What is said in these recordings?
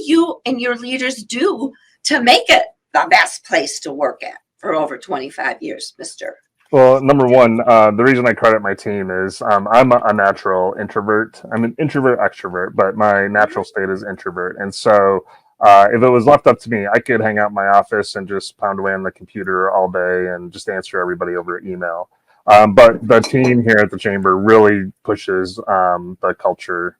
you and your leaders do to make it the best place to work at for over 25 years, Mr.? Well, number one, the reason I credit my team is I'm a natural introvert. I'm an introvert extrovert, but my natural state is introvert. And so if it was left up to me, I could hang out in my office and just pound away on the computer all day and just answer everybody over email. But the team here at the chamber really pushes the culture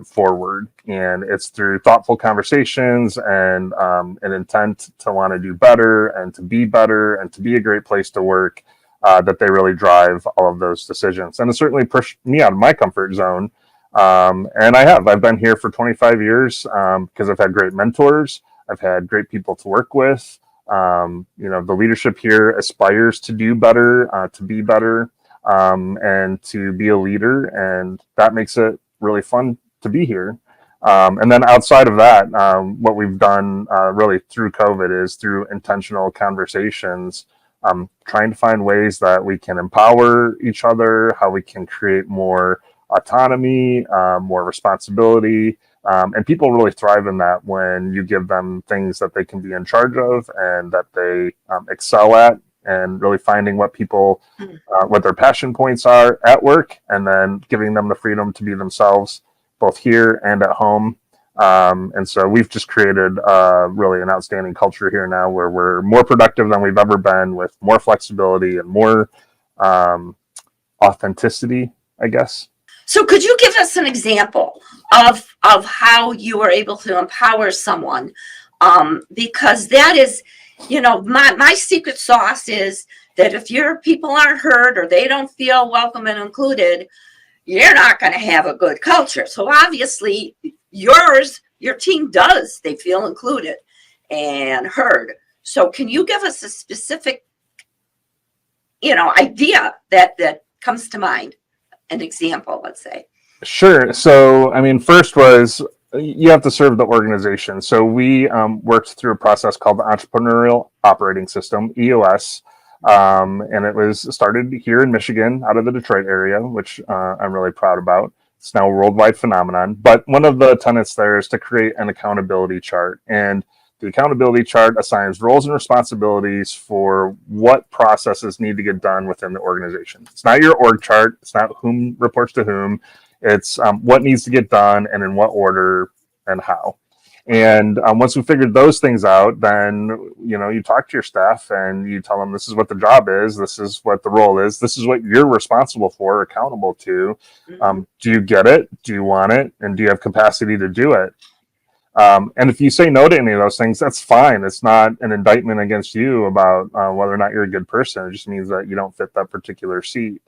forward, and it's through thoughtful conversations and an intent to want to do better and to be better and to be a great place to work, that they really drive all of those decisions. And it certainly pushed me out of my comfort zone. And I've been here for 25 years because I've had great mentors. I've had great people to work with. The leadership here aspires to do better, to be better, and to be a leader. And that makes it really fun to be here. And then outside of that, what we've done really through COVID is through intentional conversations, trying to find ways that we can empower each other, how we can create more autonomy, more responsibility. And people really thrive in that when you give them things that they can be in charge of and that they excel at, and really finding what what their passion points are at work, and then giving them the freedom to be themselves, both here and at home. And so we've just created really an outstanding culture here now where we're more productive than we've ever been, with more flexibility and more authenticity, I guess. So could you give us an example of how you were able to empower someone? Because that is, my secret sauce is that if your people aren't heard or they don't feel welcome and included, you're not going to have a good culture. So obviously your team does. They feel included and heard. So can you give us a specific, idea that comes to mind? An example, let's say. Sure. So, first was you have to serve the organization. So we worked through a process called the Entrepreneurial Operating System, EOS. And it was started here in Michigan, out of the Detroit area, which I'm really proud about. It's now a worldwide phenomenon. But one of the tenets there is to create an accountability chart. And the accountability chart assigns roles and responsibilities for what processes need to get done within the organization. It's not your org chart. It's not whom reports to whom. It's what needs to get done and in what order and how. And once we figured those things out, then, you talk to your staff and you tell them this is what the job is. This is what the role is. This is what you're responsible for, accountable to. Do you get it? Do you want it? And do you have capacity to do it? And if you say no to any of those things, that's fine. It's not an indictment against you about whether or not you're a good person. It just means that you don't fit that particular seat.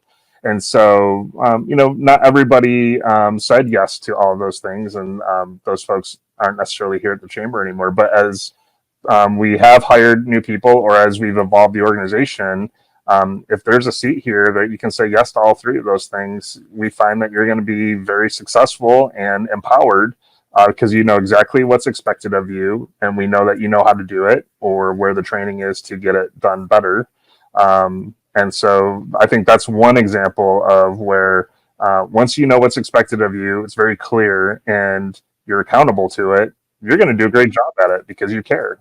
And so, not everybody said yes to all of those things. And those folks aren't necessarily here at the chamber anymore. But as we have hired new people, or as we've evolved the organization, if there's a seat here that you can say yes to all three of those things, we find that you're going to be very successful and empowered. Because you know exactly what's expected of you, and we know that you know how to do it, or where the training is to get it done better. And so I think that's one example of where once you know what's expected of you, it's very clear, and you're accountable to it, you're going to do a great job at it because you care.